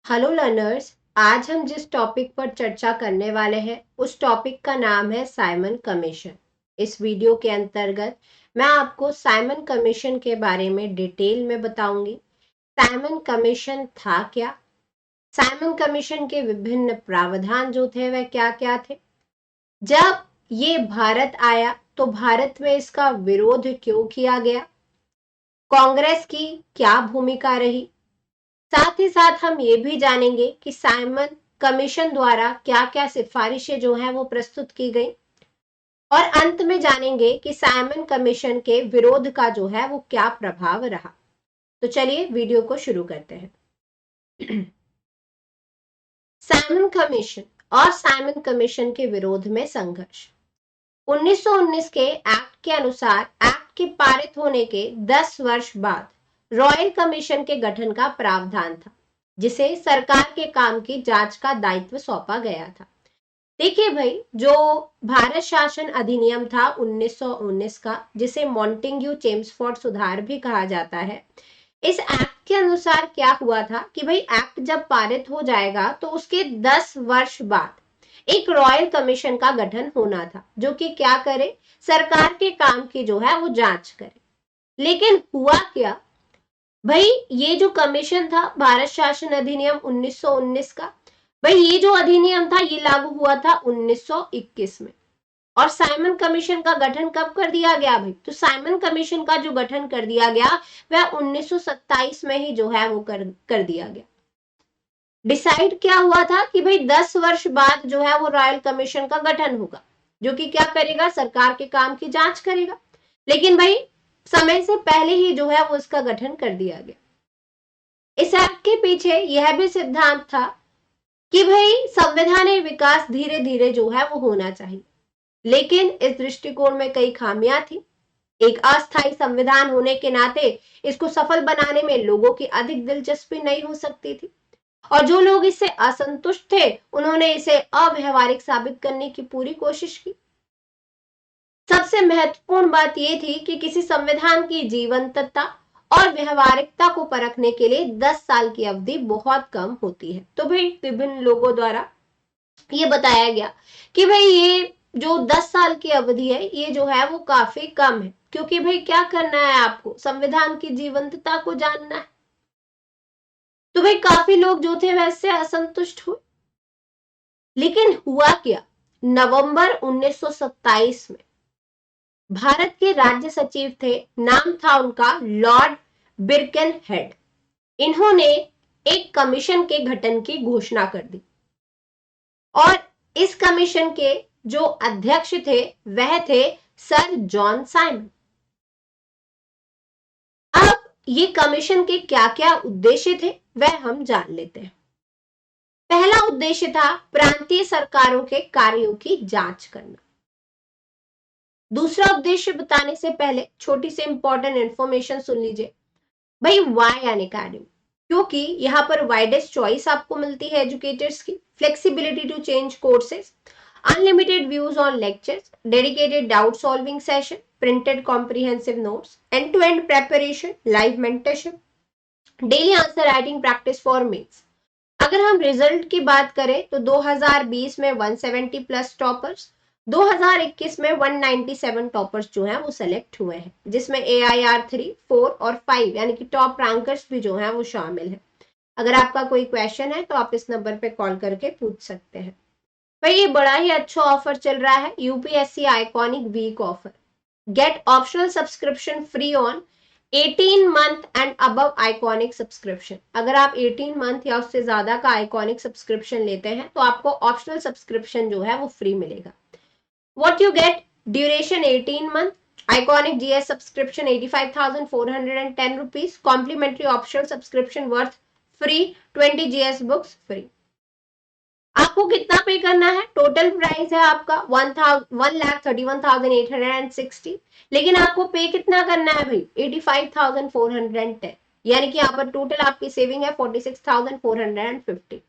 Hello learners. आज हम जिस टॉपिक पर चर्चा करने वाले हैं उस टॉपिक का नाम है साइमन कमीशन। इस वीडियो के अंतर्गत मैं आपको साइमन कमीशन के बारे में डिटेल में बताऊंगी। साइमन कमीशन था क्या, साइमन कमीशन के विभिन्न प्रावधान जो थे वह क्या क्या थे, जब ये भारत आया तो भारत में इसका विरोध क्यों किया गया, कांग्रेस की क्या भूमिका रही। साथ ही साथ हम ये भी जानेंगे कि साइमन कमीशन द्वारा क्या क्या सिफारिशें जो हैं वो प्रस्तुत की गई, और अंत में जानेंगे कि साइमन कमीशन के विरोध का जो है वो क्या प्रभाव रहा। तो चलिए वीडियो को शुरू करते हैं। साइमन कमीशन और साइमन कमीशन के विरोध में संघर्ष। 1919 के एक्ट के अनुसार एक्ट के पारित होने के 10 वर्ष बाद रॉयल कमीशन के गठन का प्रावधान था, जिसे सरकार के काम की जांच का दायित्व सौंपा गया था। देखिए भाई, जो भारत शासन अधिनियम था 1919 का, जिसे मॉन्टेग्यू चेम्सफोर्ड सुधार भी कहा जाता है, इस एक्ट के अनुसार क्या हुआ था कि भाई एक्ट जब पारित हो जाएगा तो उसके 10 वर्ष बाद एक रॉयल कमीशन का गठन होना था, जो कि क्या करे, सरकार के काम की जो है वो जांच करे। लेकिन हुआ क्या भाई, ये जो कमीशन था भारत शासन अधिनियम 1919 का, भाई ये जो अधिनियम था ये लागू हुआ था 1921 में। और साइमन कमीशन का गठन कब कर दिया गया भाई, तो साइमन कमीशन का जो गठन कर दिया गया वह 1927 में ही जो है वो कर दिया गया। डिसाइड क्या हुआ था कि भाई 10 वर्ष बाद जो है वो रॉयल कमीशन का गठन होगा, जो कि क्या करेगा, सरकार के काम की जांच करेगा। लेकिन भाई समय से पहले ही जो है वो इसका गठन कर दिया गया। इस एक्ट के पीछे यह भी सिद्धांत था कि भाई संवैधानिक विकास धीरे धीरे जो है वो होना चाहिए, लेकिन इस दृष्टिकोण में कई खामियां थी। एक अस्थायी संविधान होने के नाते इसको सफल बनाने में लोगों की अधिक दिलचस्पी नहीं हो सकती थी, और जो लोग इससे असंतुष्ट थे उन्होंने इसे अव्यवहारिक साबित करने की पूरी कोशिश की। सबसे महत्वपूर्ण बात यह थी कि किसी संविधान की जीवंतता और व्यवहारिकता को परखने के लिए 10 साल की अवधि बहुत कम होती है। तो भाई विभिन्न लोगों द्वारा ये बताया गया कि भाई ये जो 10 साल की अवधि है ये जो है वो काफी कम है, क्योंकि भाई क्या करना है, आपको संविधान की जीवंतता को जानना है। तो भाई काफी लोग जो थे वैसे असंतुष्ट हुए। लेकिन हुआ क्या, नवंबर 1927 में भारत के राज्य सचिव थे, नाम था उनका लॉर्ड बिरकेनहेड। इन्होंने एक कमीशन के गठन की घोषणा कर दी, और इस कमीशन के जो अध्यक्ष थे वह थे सर जॉन साइमन। अब ये कमीशन के क्या क्या उद्देश्य थे वह हम जान लेते हैं। पहला उद्देश्य था प्रांतीय सरकारों के कार्यों की जांच करना। दूसरा उद्देश्य बताने से पहले छोटी सी इंपॉर्टेंट इंफॉर्मेशन सुन लीजिए भाई। वाई एन अकेडमी, क्योंकि यहाँ पर वाइडेस्ट चॉइस आपको मिलती है एजुकेटर्स की, flexibility to change courses, unlimited views on lectures, dedicated doubt solving session, printed comprehensive notes, end-to-end preparation, live mentorship, daily answer writing practice for mains। अगर हम result की बात करें तो 2020 में 170 प्लस टॉपर्स, 2021 में 197 टॉपर्स जो हैं वो सेलेक्ट हुए हैं, जिसमें AIR 3, 4 और 5 यानी कि टॉप रैंकर्स भी जो हैं वो शामिल हैं। अगर आपका कोई क्वेश्चन है तो आप इस नंबर पे कॉल करके पूछ सकते हैं। भाई ये बड़ा ही अच्छा ऑफर चल रहा है, UPSC iconic week offer. Get optional subscription free on 18 month and above iconic subscription. अगर आप 18 मंथ या उससे ज्यादा का आइकॉनिक सब्सक्रिप्शन लेते हैं तो आपको ऑप्शनल सब्सक्रिप्शन जो है वो फ्री मिलेगा। What you get, duration 18 month, iconic GS subscription 85,410 rupees, complimentary optional subscription worth free 20 GS books free. आपको कितना पे करना है, टोटल प्राइस है आपका 1,31,860, लेकिन आपको पे कितना करना है भाई 85,410, यानी कि यहाँ पर टोटल आपकी सेविंग है 46,450।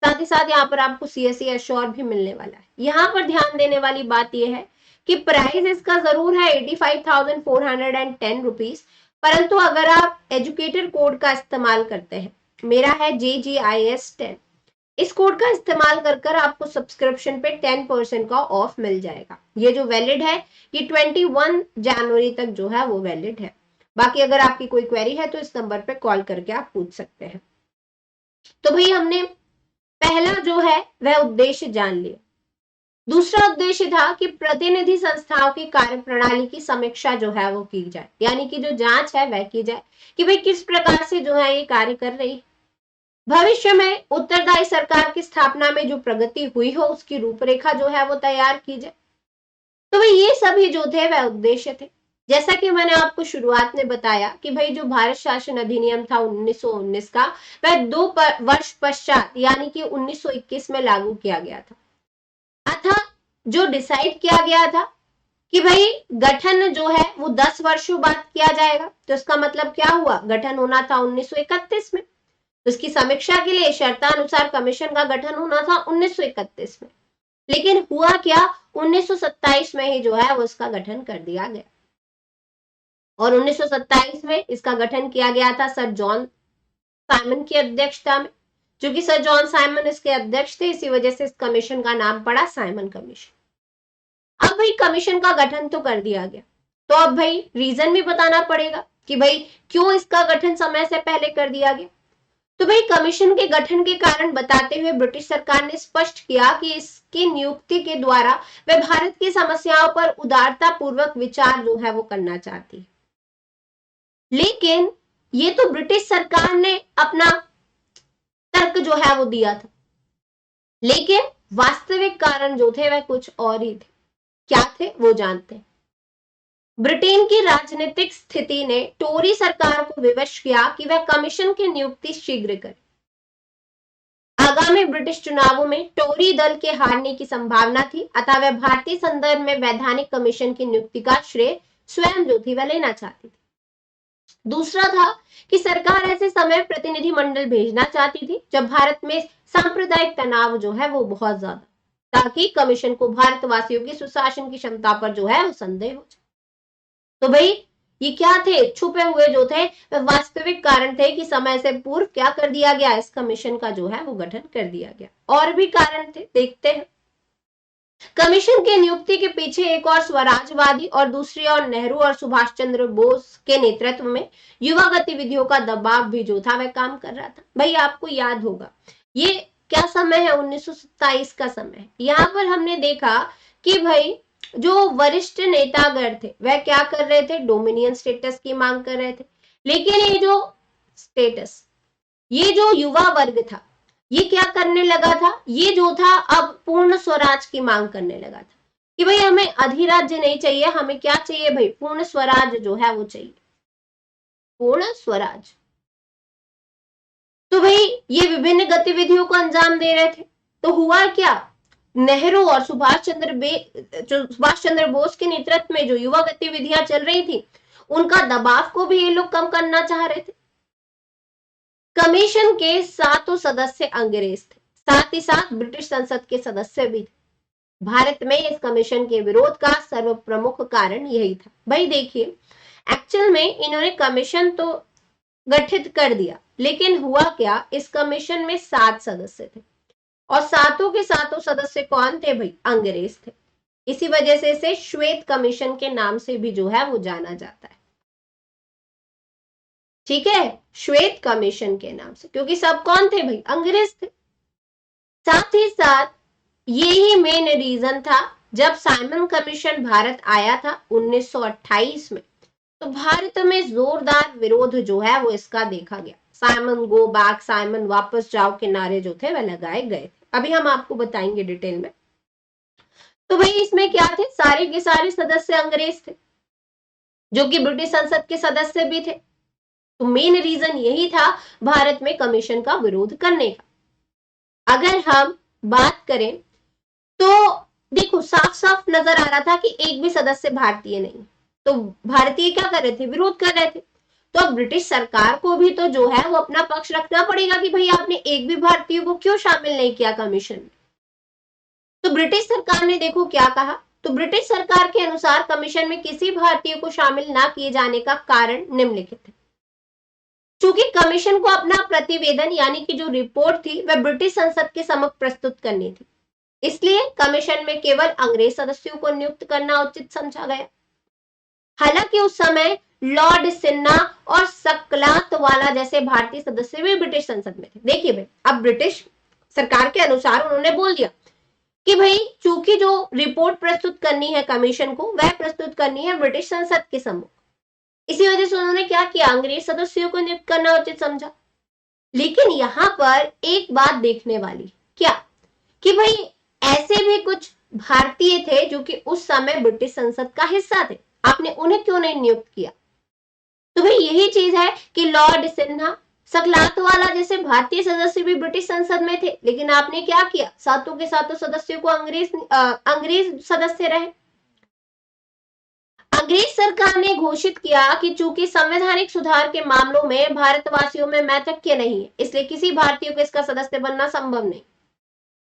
साथ ही साथ यहाँ पर आपको CSE एश्योर भी मिलने वाला है। यहाँ पर ध्यान देने वाली बात यह है कि प्राइस इसका जरूर है 85,410 रुपीज, परंतु अगर आप एजुकेटर कोड का इस्तेमाल करते हैं मेरा है JGIS10। इस कोड का इस्तेमाल कर आपको सब्सक्रिप्शन पे 10% का ऑफ मिल जाएगा। ये जो वैलिड है ये 21 जनवरी तक जो है वो वैलिड है। बाकी अगर आपकी कोई क्वेरी है तो इस नंबर पे कॉल करके आप पूछ सकते हैं। तो भाई हमने पहला जो है वह उद्देश्य जान लिया। दूसरा उद्देश्य था कि प्रतिनिधि संस्थाओं की कार्यप्रणाली की समीक्षा जो है वो की जाए, यानी कि जो जांच है वह की जाए कि भाई किस प्रकार से जो है ये कार्य कर रही है। भविष्य में उत्तरदायी सरकार की स्थापना में जो प्रगति हुई हो उसकी रूपरेखा जो है वो तैयार की जाए। तो भाई ये सभी जो थे वह उद्देश्य थे। जैसा कि मैंने आपको शुरुआत में बताया कि भाई जो भारत शासन अधिनियम था 1919 का, वह 2 वर्ष पश्चात यानी कि 1921 में लागू किया गया था। अतः जो डिसाइड किया गया था कि भाई गठन जो है वो 10 वर्षों बाद किया जाएगा, तो इसका मतलब क्या हुआ, गठन होना था 1931 में, तो इसकी समीक्षा के लिए शर्तानुसार कमीशन का गठन होना था 1931 में। लेकिन हुआ क्या, 1927 में ही जो है वो इसका गठन कर दिया गया। और 1927 में इसका गठन किया गया था सर जॉन साइमन की अध्यक्षता में। क्योंकि सर जॉन साइमन इसके अध्यक्ष थे, इसी वजह से इस कमीशन का नाम पड़ा साइमन कमीशन। अब भाई कमीशन का गठन तो कर दिया गया, तो अब भाई रीजन भी बताना पड़ेगा कि भाई क्यों इसका गठन समय से पहले कर दिया गया। तो भाई कमीशन के गठन के कारण बताते हुए ब्रिटिश सरकार ने स्पष्ट किया कि इसकी नियुक्ति के द्वारा वह भारत की समस्याओं पर उदारता पूर्वक विचार जो है वो करना चाहती है। लेकिन ये तो ब्रिटिश सरकार ने अपना तर्क जो है वो दिया था, लेकिन वास्तविक कारण जो थे वह कुछ और ही थे। क्या थे वो जानते हैं। ब्रिटेन की राजनीतिक स्थिति ने टोरी सरकार को विवश किया कि वह कमीशन की नियुक्ति शीघ्र करे। आगामी ब्रिटिश चुनावों में टोरी दल के हारने की संभावना थी, अतः वह भारतीय संदर्भ में वैधानिक कमीशन की नियुक्ति का श्रेय स्वयं जो थी वह लेना चाहती थी। दूसरा था कि सरकार ऐसे समय प्रतिनिधि मंडल भेजना चाहती थी जब भारत में सांप्रदायिक तनाव जो है वो बहुत ज्यादा, ताकि कमीशन को भारतवासियों की सुशासन की क्षमता पर जो है वो संदेह हो जाए। तो भाई ये क्या थे, छुपे हुए जो थे वास्तविक कारण थे कि समय से पूर्व क्या कर दिया गया, इस कमीशन का जो है वो गठन कर दिया गया। और भी कारण थे, देखते हैं। कमीशन की नियुक्ति के पीछे एक और स्वराजवादी और दूसरी ओर नेहरू और सुभाष चंद्र बोस के नेतृत्व में युवा गतिविधियों का दबाव भी जो था वह काम कर रहा था। भाई आपको याद होगा ये क्या समय है, 1927 का समय। यहाँ पर हमने देखा कि भाई जो वरिष्ठ नेतागण थे वह क्या कर रहे थे, डोमिनियन स्टेटस की मांग कर रहे थे। लेकिन ये जो स्टेटस, ये जो युवा वर्ग था, ये क्या करने लगा था, ये जो था अब पूर्ण स्वराज की मांग करने लगा था कि भाई हमें अधिराज्य नहीं चाहिए, हमें क्या चाहिए भाई, पूर्ण स्वराज जो है वो चाहिए, पूर्ण स्वराज। तो भाई ये विभिन्न गतिविधियों को अंजाम दे रहे थे। तो हुआ क्या, नेहरू और सुभाष चंद्र बोस के नेतृत्व में जो युवा गतिविधियां चल रही थी उनका दबाव को भी ये लोग कम करना चाह रहे थे। कमीशन के 7 सदस्य अंग्रेज थे, साथ ही साथ ब्रिटिश संसद के सदस्य भी थे। भारत में इस कमीशन के विरोध का सर्व प्रमुख कारण यही था। भाई देखिए, एक्चुअल में इन्होंने कमीशन तो गठित कर दिया, लेकिन हुआ क्या, इस कमीशन में 7 सदस्य थे और सातों के सातों सदस्य कौन थे भाई, अंग्रेज थे। इसी वजह से इसे श्वेत कमीशन के नाम से भी जो है वो जाना जाता है। ठीक है, श्वेत कमीशन के नाम से, क्योंकि सब कौन थे भाई, अंग्रेज थे। साथ ही साथ यही मेन रीजन था, जब साइमन कमीशन भारत आया था 1928 में, तो भारत में जोरदार विरोध जो है वो इसका देखा गया। साइमन गो बैक, साइमन वापस जाओ के नारे जो थे वह लगाए गए थे। अभी हम आपको बताएंगे डिटेल में। तो भाई इसमें क्या थे, सारे के सारे सदस्य अंग्रेज थे जो कि ब्रिटिश संसद के सदस्य भी थे। तो मेन रीजन यही था भारत में कमीशन का विरोध करने का। अगर हम बात करें तो देखो साफ साफ नजर आ रहा था कि एक भी सदस्य भारतीय नहीं, तो भारतीय क्या कर रहे थे, विरोध कर रहे थे। तो अब ब्रिटिश सरकार को भी तो जो है वो अपना पक्ष रखना पड़ेगा कि भाई आपने एक भी भारतीय को क्यों शामिल नहीं किया कमीशन में। तो ब्रिटिश सरकार ने देखो क्या कहा, तो ब्रिटिश सरकार के अनुसार कमीशन में किसी भारतीय को शामिल ना किए जाने का कारण निम्नलिखित है। चूंकि कमीशन को अपना प्रतिवेदन यानी कि जो रिपोर्ट थी वह ब्रिटिश संसद के समक्ष प्रस्तुत करनी थी, इसलिए कमीशन में केवल अंग्रेज सदस्यों को नियुक्त करना उचित समझा गया। हालांकि उस समय लॉर्ड सिन्हा और सकलातवाला जैसे भारतीय सदस्य भी ब्रिटिश संसद में थे। देखिए भाई, अब ब्रिटिश सरकार के अनुसार उन्होंने बोल दिया कि भाई चूंकि जो रिपोर्ट प्रस्तुत करनी है कमीशन को, वह प्रस्तुत करनी है ब्रिटिश संसद के सम्मुख। इसी वजह से उन्होंने क्या किया, अंग्रेज सदस्यों को नियुक्त करना उचित समझा। लेकिन यहां पर एक बात देखने वाली, क्या कि भाई ऐसे भी कुछ भारतीय थे जो कि उस समय ब्रिटिश संसद का हिस्सा थे, आपने उन्हें क्यों नहीं नियुक्त किया? तो भाई यही चीज है कि लॉर्ड सिन्हा, सकलातवाला जैसे भारतीय सदस्य भी ब्रिटिश संसद में थे, लेकिन आपने क्या किया, सातों के सातों सदस्यों को अंग्रेज सदस्य रहे। अंग्रेज सरकार ने घोषित किया कि चूंकि संवैधानिक सुधार के मामलों में भारतवासियों में मैतज्ञ नहीं है, इसलिए किसी भारतीय को इसका सदस्य बनना संभव नहीं।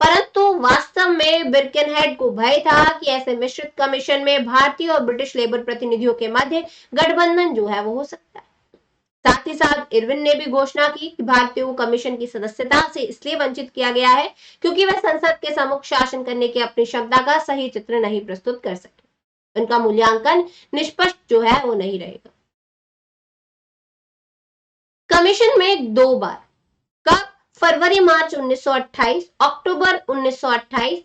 परंतु वास्तव में बिर्केनहेड को भय था कि ऐसे मिश्रित कमीशन में भारतीय और ब्रिटिश लेबर प्रतिनिधियों के मध्य गठबंधन जो है वो हो सकता है। साथ ही साथ इरविन ने भी घोषणा की कि भारतीयों को कमीशन की सदस्यता से इसलिए वंचित किया गया है क्योंकि वह संसद के सम्मुख शासन करने की अपनी क्षमता का सही चित्र नहीं प्रस्तुत कर सके। उनका मूल्यांकन निष्पक्ष जो है वो नहीं रहेगा। कमीशन में 2 बार, कब, फरवरी मार्च 1928, अक्टूबर 1928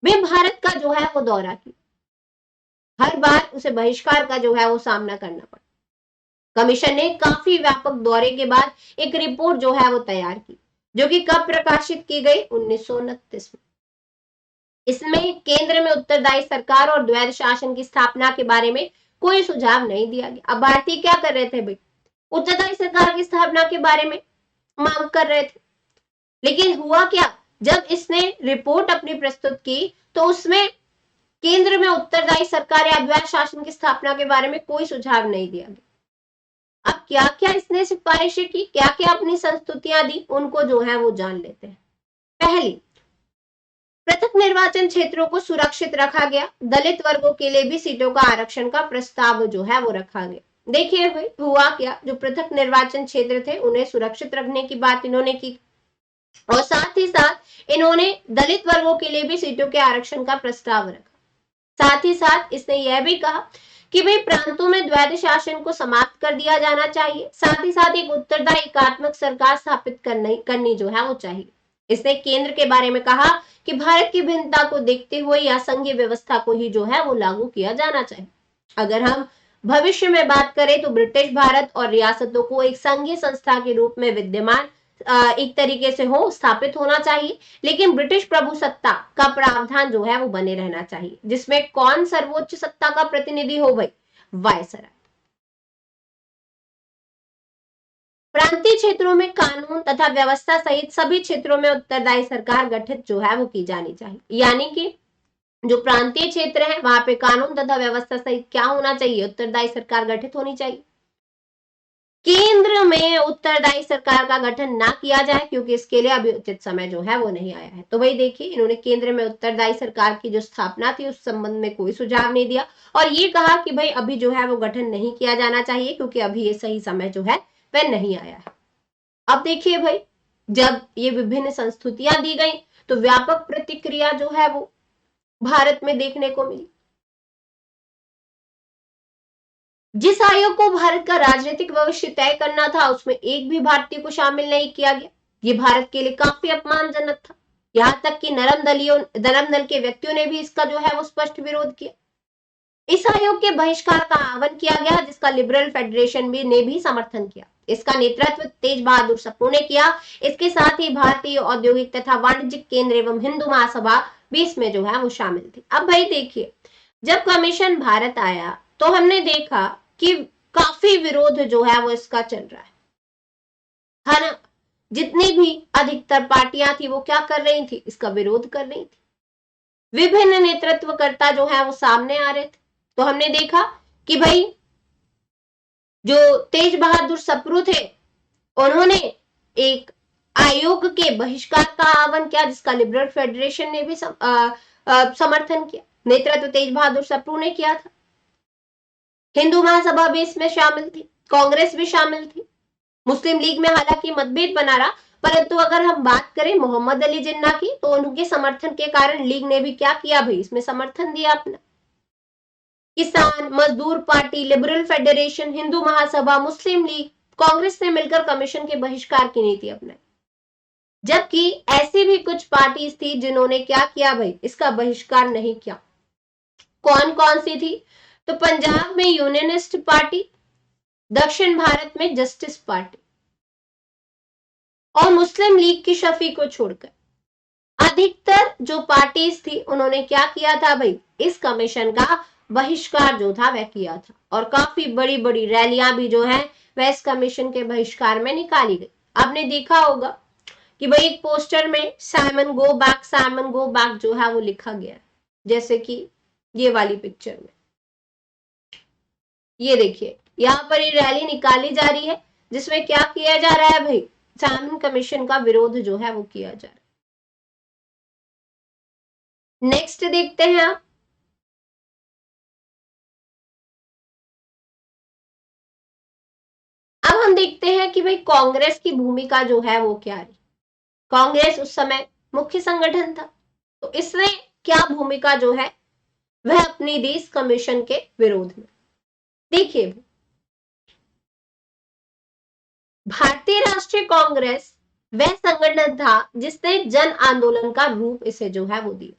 में भारत का जो है वो दौरा किया। हर बार उसे बहिष्कार का जो है वो सामना करना पड़ा। कमीशन ने काफी व्यापक दौरे के बाद एक रिपोर्ट जो है वो तैयार की, जो कि कब प्रकाशित की गई, 1929 में। इसमें केंद्र में उत्तरदायी सरकार और द्वैध शासन की स्थापना के बारे में कोई सुझाव नहीं दिया गया। अब भारतीय क्या कर रहे थे भाई, उत्तरदायी सरकार की स्थापना के बारे में मांग कर रहे थे। लेकिन हुआ क्या, जब इसने रिपोर्ट अपनी प्रस्तुत की तो उसमें केंद्र में उत्तरदायी सरकार या द्वैध शासन की स्थापना के बारे में कोई सुझाव नहीं दिया गया। अब क्या क्या इसने सिफारिशें की, क्या क्या अपनी संस्तुतियां दी, उनको जो है वो जान लेते हैं। पहली, पृथक निर्वाचन क्षेत्रों को सुरक्षित रखा गया। दलित वर्गों के लिए भी सीटों का आरक्षण का प्रस्ताव जो है वो रखा गया। देखिए भाई हुआ क्या, जो पृथक निर्वाचन क्षेत्र थे उन्हें सुरक्षित रखने की बात इन्होंने की, और साथ ही साथ इन्होंने दलित वर्गों के लिए भी सीटों के आरक्षण का प्रस्ताव रखा। साथ ही साथ इसने यह भी कहा कि भाई प्रांतों में द्वैध शासन को समाप्त कर दिया जाना चाहिए। साथ ही साथ एक उत्तरदायी एकात्मक सरकार स्थापित करनी जो है वो चाहिए। इसने केंद्र के बारे में कहा कि भारत की भिन्नता को देखते हुए या संघीय व्यवस्था को ही जो है वो लागू किया जाना चाहिए। अगर हम भविष्य में बात करें तो ब्रिटिश भारत और रियासतों को एक संघीय संस्था के रूप में विद्यमान एक तरीके से हो स्थापित होना चाहिए, लेकिन ब्रिटिश प्रभुसत्ता का प्रावधान जो है वो बने रहना चाहिए, जिसमें कौन सर्वोच्च सत्ता का प्रतिनिधि हो भाई, वायसराय। प्रांतीय क्षेत्रों में कानून तथा व्यवस्था सहित सभी क्षेत्रों में उत्तरदायी सरकार गठित जो है वो की जानी चाहिए। यानी कि जो प्रांतीय क्षेत्र है वहां पे कानून तथा व्यवस्था सहित क्या होना चाहिए, उत्तरदायी सरकार गठित होनी चाहिए। केंद्र में उत्तरदायी सरकार का गठन ना किया जाए क्योंकि इसके लिए अभी उचित समय जो है वो नहीं आया है। तो भाई देखिए, इन्होंने केंद्र में उत्तरदायी सरकार की जो स्थापना थी उस संबंध में कोई सुझाव नहीं दिया और ये कहा कि भाई अभी जो है वो गठन नहीं किया जाना चाहिए क्योंकि अभी ये सही समय जो है वह नहीं आया है। अब देखिए भाई, जब ये विभिन्न संस्तुतियां दी गई तो व्यापक प्रतिक्रिया जो है वो भारत में देखने को मिली। जिस आयोग को भारत का राजनीतिक भविष्य तय करना था उसमें एक भी भारतीय को शामिल नहीं किया गया। ये भारत के लिए काफी अपमानजनक था। यहाँ तक कि नरम दल के व्यक्तियों ने भी इसका जो है वो स्पष्ट विरोध किया। इस आयोग के बहिष्कार का आह्वान किया गया जिसका लिबरल फेडरेशन ने भी समर्थन किया। इसका नेतृत्व तेज बहादुर सप्रू ने किया। इसके साथ ही भारतीय औद्योगिक तथा वाणिज्यिक केंद्र एवं हिंदू महासभा भी इसमें जो है वो शामिल थी। अब भाई देखिए, जब कमीशन भारत आया तो हमने देखा कि काफी विरोध जो है वो इसका चल रहा है ना। जितनी भी अधिकतर पार्टियां थी वो क्या कर रही थी, इसका विरोध कर रही थी। विभिन्न नेतृत्वकर्ता जो है वो सामने आ रहे थे। तो हमने देखा कि भाई जो तेज बहादुर सप्रू थे उन्होंने एक आयोग के बहिष्कार का आह्वान किया जिसका लिबरल फेडरेशन ने भी समर्थन किया। नेतृत्व तेज बहादुर सप्रू ने किया था। हिंदू महासभा भी इसमें शामिल थी। कांग्रेस भी शामिल थी। मुस्लिम लीग में हालांकि मतभेद बना रहा, परंतु अगर हम बात करें मोहम्मद अली जिन्ना की, तो उनके समर्थन के कारण लीग ने भी क्या किया भाई, इसमें समर्थन दिया अपना। किसान मजदूर party, liberal federation, Hindu Mahasabha, मुस्लिम लीग, कांग्रेस ने मिलकर कमीशन के बहिष्कार की नीति अपनाई। जबकि ऐसी भी कुछ पार्टीज थी जिन्होंने क्या किया भाई, इसका बहिष्कार नहीं किया। कौन कौन सी थी? तो पंजाब में यूनियनिस्ट पार्टी, दक्षिण भारत में जस्टिस पार्टी और मुस्लिम लीग की शफी को छोड़कर अधिकतर जो पार्टीज थी उन्होंने क्या किया था भाई, इस कमीशन का बहिष्कार जो था वह किया था। और काफी बड़ी बड़ी रैलियां भी जो है वह इस कमीशन के बहिष्कार में निकाली गई। आपने देखा होगा कि भाई एक पोस्टर में साइमन गो बैक जो है वो लिखा गया है, जैसे कि ये वाली पिक्चर में ये देखिए, यहाँ पर ये रैली निकाली जा रही है जिसमें क्या किया जा रहा है भाई, साइमन कमीशन का विरोध जो है वो किया जा रहा है। नेक्स्ट देखते हैं आप, अब हम देखते हैं कि भाई कांग्रेस की भूमिका जो है वो क्या रही। कांग्रेस उस समय मुख्य संगठन था, तो इसने क्या भूमिका जो है वह अपनी दी इस कमीशन के विरोध में। देखिए, भारतीय राष्ट्रीय कांग्रेस वह संगठन था जिसने जन आंदोलन का रूप इसे जो है वो दिया।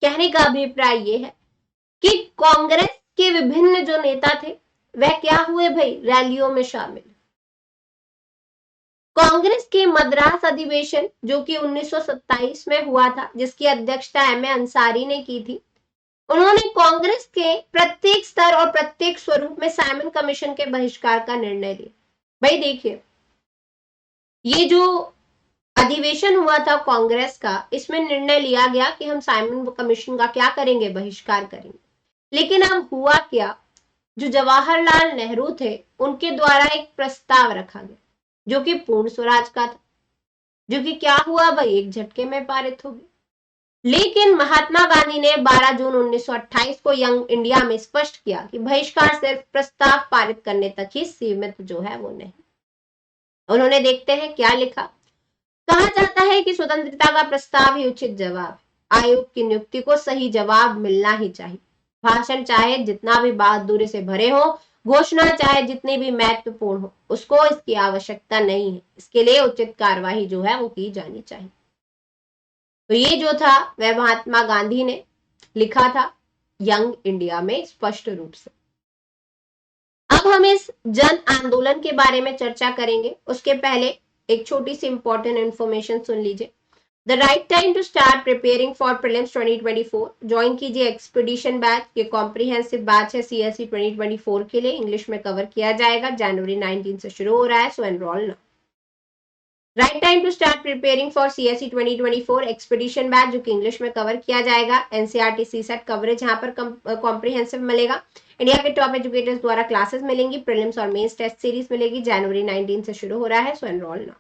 कहने का अभिप्राय यह है कि कांग्रेस के विभिन्न जो नेता थे वह क्या हुए भाई, रैलियों में शामिल। कांग्रेस के मद्रास अधिवेशन जो कि 1927 में हुआ था, जिसकी अध्यक्षता एम.ए. अंसारी ने की थी, उन्होंने कांग्रेस के प्रत्येक स्तर और प्रत्येक स्वरूप में साइमन कमीशन के बहिष्कार का निर्णय लिया। भाई देखिए, ये जो अधिवेशन हुआ था कांग्रेस का, इसमें निर्णय लिया गया कि हम साइमन कमीशन का क्या करेंगे, बहिष्कार करेंगे। लेकिन अब हुआ क्या, जो जवाहरलाल नेहरू थे उनके द्वारा एक प्रस्ताव रखा गया जो कि पूर्ण स्वराज का था, जो कि क्या हुआ भाई, एक झटके में पारित हो गया। लेकिन महात्मा गांधी ने 12 जून 1928 को यंग इंडिया में स्पष्ट किया कि बहिष्कार सिर्फ प्रस्ताव पारित करने तक ही सीमित जो है वो नहीं। उन्होंने देखते हैं क्या लिखा। कहा जाता है कि स्वतंत्रता का प्रस्ताव ही उचित जवाब है। आयोग की नियुक्ति को सही जवाब मिलना ही चाहिए। भाषण चाहे जितना भी बहादुरी से भरे हो, घोषणा चाहे जितनी भी महत्वपूर्ण हो, उसको इसकी आवश्यकता नहीं है। इसके लिए उचित कार्यवाही जो है वो की जानी चाहिए। तो ये जो था वह महात्मा गांधी ने लिखा था यंग इंडिया में स्पष्ट रूप से। अब हम इस जन आंदोलन के बारे में चर्चा करेंगे, उसके पहले एक छोटी सी इंपॉर्टेंट इंफॉर्मेशन सुन लीजिए। The right time to start preparing for prelims 2024। Join कीजिए एक्सपीडिशन बैच, ये कॉम्प्रिहेंसिव बैच है सीएससी 2024 के लिए, इंग्लिश में कवर किया जाएगा, जनवरी 19 से शुरू हो रहा है, so enrol now. Right time to start preparing for CSC 2024 expedition batch, जो कि इंग्लिश में कवर किया जाएगा। एनसीईआरटी सीसेट कवरेज यहाँ पर कॉम्प्रिहेंसिव मिलेगा। इंडिया के टॉप एजुकेटर्स द्वारा क्लासेस मिलेंगी, प्रीलिम्स और मेंस टेस्ट सीरीज मिलेगी, जनवरी 19 से शुरू हो रहा है, सो एनरोल नाउ।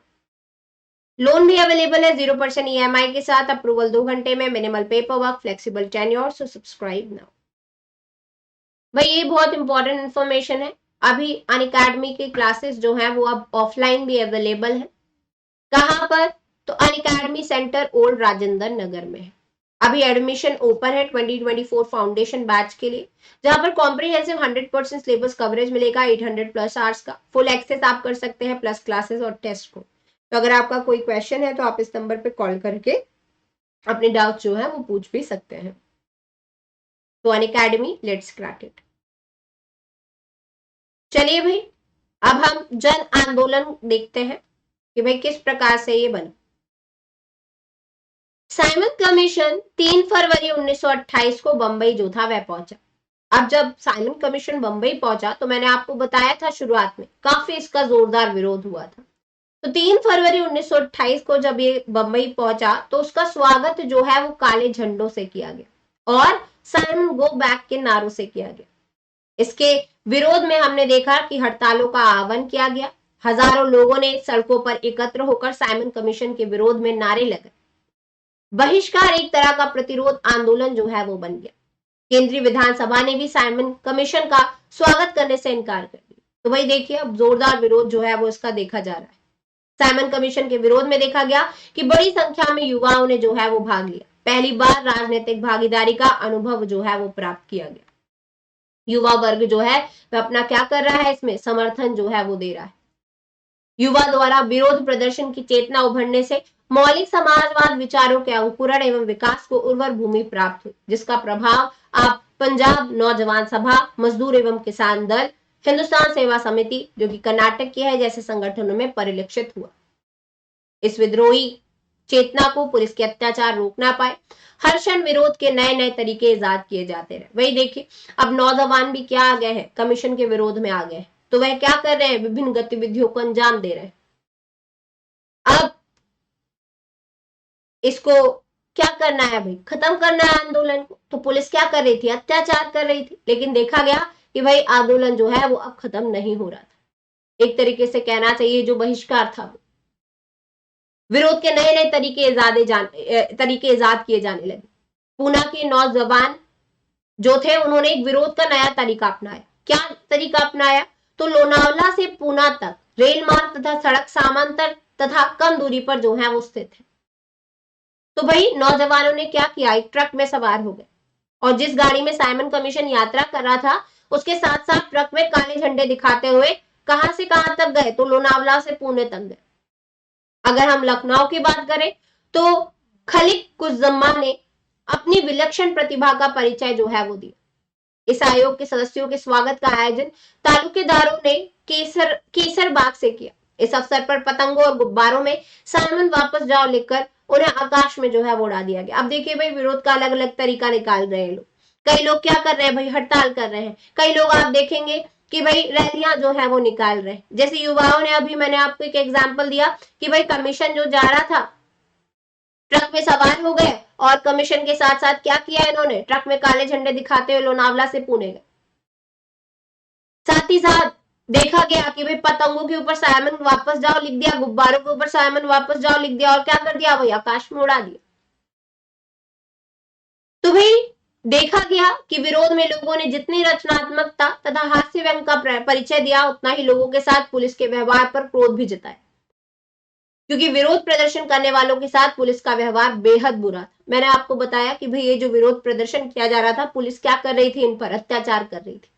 लोन भी अवेलेबल है 0% EMI के साथ, अप्रूवल 2 घंटे में, minimal paper work, flexible tenure, so subscribe now. भाई ये बहुत इंपॉर्टेंट इंफॉर्मेशन है। अभी अनअकैडमी की क्लासेस जो है वो अब ऑफलाइन भी अवेलेबल है। कहां पर? तो Unacademy centre old Rajendra Nagar में है। अभी एडमिशन ओपन है 2024 फाउंडेशन बैच के लिए, जहां पर कॉम्प्रिहेंसिव 100% सिलेबस कवरेज मिलेगा, 800 प्लस आवर्स का फुल एक्सेस आप कर सकते हैं, प्लस क्लासेस और टेस्ट को। तो अगर आपका कोई क्वेश्चन है तो आप इस नंबर पे कॉल करके अपने डाउट जो है वो पूछ भी सकते हैं। तो अनअकैडमी, लेट्स क्रैक इट। चलिए भाई, अब हम जन आंदोलन देखते हैं कि भाई किस प्रकार से ये बना। साइमन कमीशन 3 फरवरी 1928 को बंबई जो था वह पहुंचा। अब जब साइमन कमीशन बंबई पहुंचा तो मैंने आपको बताया था शुरुआत में काफी इसका जोरदार विरोध हुआ था। तो 3 फरवरी 1928 को जब ये बंबई पहुंचा तो उसका स्वागत जो है वो काले झंडों से किया गया और साइमन गो बैक के नारों से किया गया। इसके विरोध में हमने देखा कि हड़तालों का आह्वान किया गया। हजारों लोगों ने सड़कों पर एकत्र होकर साइमन कमीशन के विरोध में नारे लगाए। बहिष्कार एक तरह का प्रतिरोध आंदोलन जो है वो बन गया। केंद्रीय विधानसभा ने भी साइमन कमीशन का स्वागत करने से इनकार कर दिया। तो वही देखिए अब जोरदार विरोध जो है वो इसका देखा जा रहा है। साइमन कमीशन के विरोध में देखा गया कि बड़ी संख्या में युवाओं ने जो है वो भाग लिया। पहली बार राजनीतिक भागीदारी का अनुभव जो है वो प्राप्त किया गया। युवा वर्ग जो है वह अपना क्या कर रहा है, इसमें समर्थन जो है वो दे रहा है। युवा द्वारा विरोध प्रदर्शन की चेतना उभरने से मौलिक समाजवाद विचारों के अंकुरण एवं विकास को उर्वर भूमि प्राप्त हुई, जिसका प्रभाव आप पंजाब नौजवान सभा, मजदूर एवं किसान दल, हिंदुस्तान सेवा समिति जो कि कर्नाटक की है जैसे संगठनों में परिलक्षित हुआ। इस विद्रोही चेतना को पुलिस के अत्याचार रोक ना पाए, हर क्षण विरोध के नए नए तरीके इजाद किए जाते रहे। वही देखिए अब नौजवान भी क्या आ गए हैं, कमीशन के विरोध में आ गए हैं। तो वह क्या कर रहे हैं, विभिन्न गतिविधियों को अंजाम दे रहे हैं। अब इसको क्या करना है भाई, खत्म करना है आंदोलन को। तो पुलिस क्या कर रही थी, अत्याचार कर रही थी। लेकिन देखा गया कि भाई आंदोलन जो है वो अब खत्म नहीं हो रहा था। एक तरीके से कहना चाहिए जो बहिष्कार था वो, विरोध के नए नए तरीके इजाद किए जाने लगे। पूना के नौजवान जो थे उन्होंने एक विरोध का नया तरीका अपनाया। क्या तरीका अपनाया, तो लोनावला से पूना तक रेल मार्ग तथा सड़क समांतर तथा कम दूरी पर जो है वो स्थित है। तो भाई नौजवानों ने क्या किया, एक ट्रक में सवार हो गए और जिस गाड़ी में साइमन कमीशन यात्रा कर रहा था उसके साथ साथ ट्रक में काले झंडे दिखाते हुए कहां से कहां तक गए, तो लोनावला से पुणे तक गए। अगर हम लखनऊ की बात करें तो खलिक कुज्जम्मा ने अपनी विलक्षण प्रतिभा का परिचय जो है वो दिया। इस आयोग के सदस्यों के स्वागत का आयोजन तालुकेदारों ने केसर बाग से किया। इस अवसर पर पतंगों और गुब्बारों में साइमन वापस जाओ लिखकर उन्हें आकाश में जो है वो उड़ा दिया गया। अब देखिए भाई विरोध का अलग अलग तरीका निकाल रहे हैं लोग। कई लोग क्या कर रहे हैं भाई, हड़ताल कर रहे हैं। कई लोग आप देखेंगे कि भाई रैलियां जो है वो निकाल रहे हैं। जैसे युवाओं ने, अभी मैंने आपको एक एग्जाम्पल दिया कि भाई कमीशन जो जा रहा था ट्रक में सवार हो गए और कमीशन के साथ साथ क्या किया इन्होंने, ट्रक में काले झंडे दिखाते हुए लोनावला से पुणे गए। साथ ही साथ देखा गया कि भाई पतंगों के ऊपर साइमन वापस जाओ लिख दिया, गुब्बारों के ऊपर साइमन वापस जाओ लिख दिया और क्या कर दिया भाई, आकाश में उड़ा दिया। तो भाई देखा गया कि विरोध में लोगों ने जितनी रचनात्मकता तथा हास्य व्यंग का परिचय दिया उतना ही लोगों के साथ पुलिस के व्यवहार पर क्रोध भी जताया, क्योंकि विरोध प्रदर्शन करने वालों के साथ पुलिस का व्यवहार बेहद बुरा था। मैंने आपको बताया कि भाई ये जो विरोध प्रदर्शन किया जा रहा था, पुलिस क्या कर रही थी, इन पर अत्याचार कर रही थी,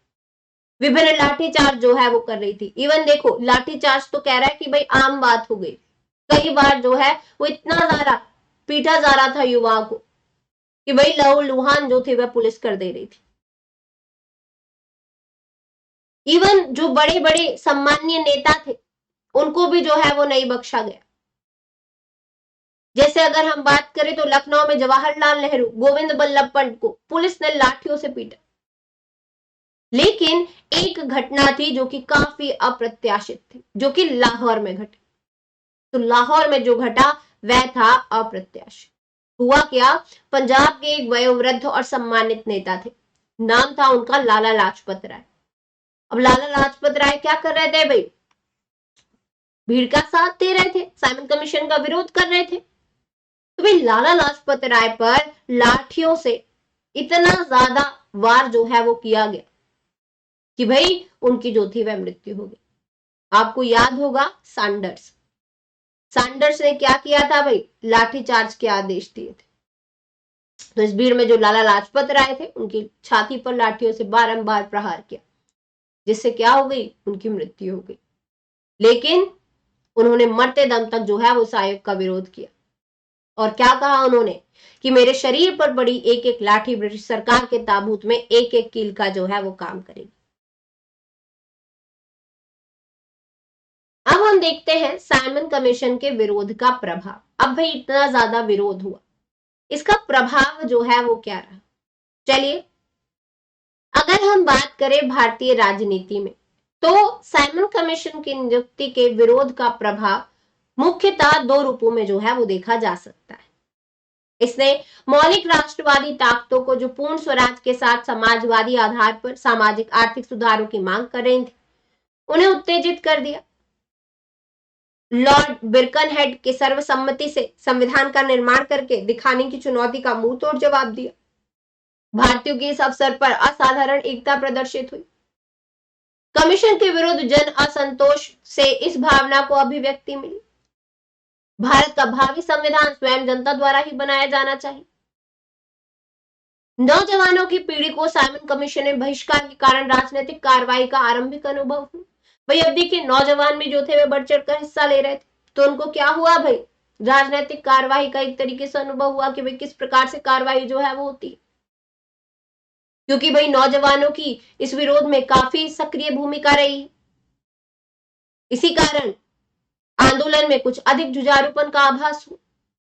विभिन्न लाठीचार्ज जो है वो कर रही थी। इवन देखो लाठीचार्ज तो कह रहा है कि भाई आम बात हो गई। कई बार जो है वो इतना ज्यादा पीटा जा रहा था युवाओं को कि भाई लहू लुहान जो थे वह पुलिस कर दे रही थी। इवन जो बड़े बड़े सम्माननीय नेता थे उनको भी जो है वो नहीं बख्शा गया। जैसे अगर हम बात करें तो लखनऊ में जवाहरलाल नेहरू, गोविंद बल्लभ पंत को पुलिस ने लाठियों से पीटा। लेकिन एक घटना थी जो कि काफी अप्रत्याशित थी, जो कि लाहौर में घटी। तो लाहौर में जो घटा वह था अप्रत्याशित। हुआ क्या, पंजाब के एक वयोवृद्ध और सम्मानित नेता थे, नाम था उनका लाला लाजपत राय। अब लाला लाजपत राय क्या कर रहे थे भाई, भीड़ का साथ दे रहे थे, साइमन कमीशन का विरोध कर रहे थे। तो भाई लाला लाजपत राय पर लाठियों से इतना ज्यादा वार जो है वो किया गया कि भाई उनकी जो थी वह मृत्यु हो गई। आपको याद होगा सैंडर्स ने क्या किया था भाई, लाठीचार्ज के आदेश दिए थे। तो इस भीड़ में जो लाला लाजपत राय थे उनकी छाती पर लाठियों से बारंबार प्रहार किया, जिससे क्या हो गई, उनकी मृत्यु हो गई। लेकिन उन्होंने मरते दम तक जो है उस आयोग का विरोध किया और क्या कहा उन्होंने कि मेरे शरीर पर पड़ी एक एक लाठी ब्रिटिश सरकार के ताबूत में एक एक कील का जो है वो काम करेगी। अब हम देखते हैं साइमन कमीशन के विरोध का प्रभाव। अब भाई इतना ज्यादा विरोध हुआ, इसका प्रभाव जो है वो क्या रहा। चलिए अगर हम बात करें भारतीय राजनीति में तो साइमन कमीशन की नियुक्ति के विरोध का प्रभाव मुख्यतः दो रूपों में जो है वो देखा जा सकता है। इसने मौलिक राष्ट्रवादी ताकतों को जो पूर्ण स्वराज के साथ समाजवादी आधार पर सामाजिक आर्थिक सुधारों की मांग कर रही थी उन्हें उत्तेजित कर दिया। लॉर्ड बिरकनहेड के सर्वसम्मति से संविधान का निर्माण करके दिखाने की चुनौती का मुंह तोड़ जवाब दिया। भारतीयों की इस अवसर पर असाधारण एकता प्रदर्शित हुई। कमीशन के विरुद्ध जन असंतोष से इस भावना को अभिव्यक्ति मिली। भारत का भावी संविधान स्वयं जनता द्वारा ही बनाया जाना चाहिए। नौजवानों की पीढ़ी को साइमन कमीशन में बहिष्कार के कारण राजनीतिक कार्रवाई का आरंभिक अनुभव हुआ। भाई अब देखिए, नौजवान भी जो थे वे बढ़ चढ़ कर हिस्सा ले रहे थे, तो उनको क्या हुआ भाई, राजनीतिक कार्रवाई का एक तरीके से अनुभव हुआ कि भाई किस प्रकार से कार्रवाई जो है वो होती है, क्योंकि भाई नौजवानों की इस विरोध में काफी सक्रिय भूमिका रही। इसी कारण आंदोलन में कुछ अधिक जुझारूपन का आभास हुआ।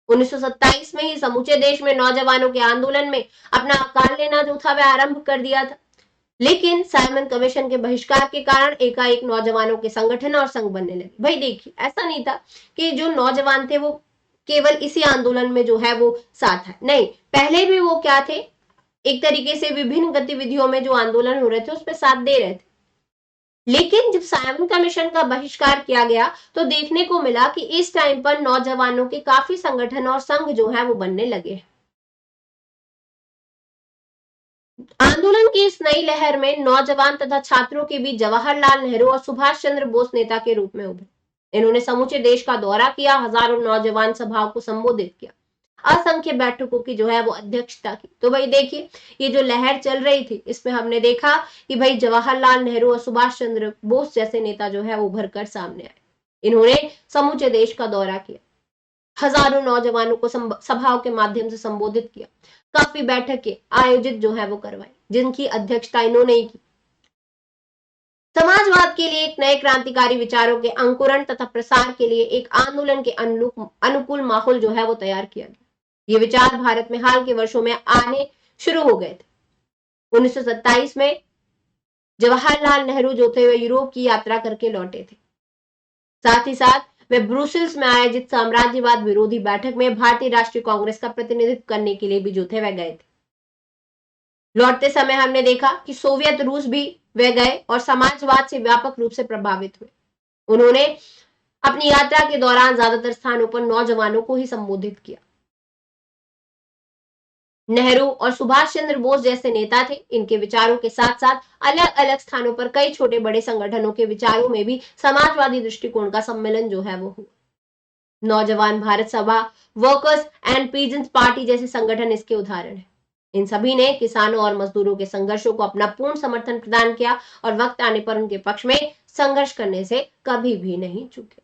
1927 में ही समूचे देश में नौजवानों के आंदोलन में अपना आकार लेना जो था वह आरंभ कर दिया था। लेकिन साइमन कमीशन के बहिष्कार के कारण एकाएक नौजवानों के संगठन और संघ बनने लगे। भाई देखिए, ऐसा नहीं था कि जो नौजवान थे वो केवल इसी आंदोलन में जो है वो साथ है, नहीं, पहले भी वो क्या थे, एक तरीके से विभिन्न गतिविधियों में जो आंदोलन हो रहे थे उसमें साथ दे रहे थे। लेकिन जब साइमन कमीशन का बहिष्कार किया गया तो देखने को मिला कि इस टाइम पर नौजवानों के काफी संगठन और संघ जो है वो बनने लगे। आंदोलन की इस नई लहर में नौजवान तथा छात्रों के बीच जवाहरलाल नेहरू और सुभाष चंद्र बोस नेता के रूप में उभरे। इन्होंने समूचे देश का दौरा किया, हजारों नौजवान सभाओं को संबोधित किया, असंख्य बैठकों की जो है वो अध्यक्षता की। तो भाई देखिए, ये जो लहर चल रही थी इसमें हमने देखा कि भाई जवाहरलाल नेहरू और सुभाष चंद्र बोस जैसे नेता जो है वो उभर कर सामने आए। इन्होंने समूचे देश का दौरा किया, हजारों नौजवानों को सभाओं के माध्यम से संबोधित किया, काफी बैठकें आयोजित जो है वो करवाई, जिनकी अध्यक्षता इन्होंने ही की। समाजवाद के लिए एक नए क्रांतिकारी विचारों के अंकुरण तथा प्रसार के लिए एक आंदोलन के अनुकूल माहौल जो है वो तैयार किया गया। ये विचार भारत में हाल के वर्षों में आने शुरू हो गए थे। 1927 में जवाहरलाल नेहरू जो थे वे यूरोप की यात्रा करके लौटे थे। साथ ही साथ वे ब्रुसेल्स में आयोजित साम्राज्यवाद विरोधी बैठक में भारतीय राष्ट्रीय कांग्रेस का प्रतिनिधित्व करने के लिए भी जो थे वह गए थे। लौटते समय हमने देखा कि सोवियत रूस भी वे गए और समाजवाद से व्यापक रूप से प्रभावित हुए। उन्होंने अपनी यात्रा के दौरान ज्यादातर स्थानों पर नौजवानों को ही संबोधित किया। नेहरू और सुभाष चंद्र बोस जैसे नेता थे, इनके विचारों के साथ साथ अलग अलग स्थानों पर कई छोटे बड़े संगठनों के विचारों में भी समाजवादी दृष्टिकोण का सम्मेलन जो है वो हुआ। नौजवान भारत सभा, वर्कर्स एंड पीजेंट्स पार्टी जैसे संगठन इसके उदाहरण हैं। इन सभी ने किसानों और मजदूरों के संघर्षों को अपना पूर्ण समर्थन प्रदान किया और वक्त आने पर उनके पक्ष में संघर्ष करने से कभी भी नहीं चूके।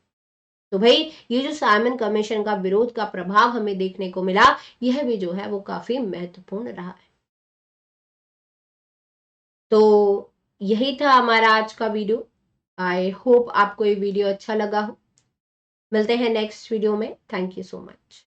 तो भाई ये जो साइमन कमीशन का विरोध का प्रभाव हमें देखने को मिला, यह भी जो है वो काफी महत्वपूर्ण रहा है। तो यही था हमारा आज का वीडियो। आई होप आपको ये वीडियो अच्छा लगा हो। मिलते हैं नेक्स्ट वीडियो में। Thank you so much.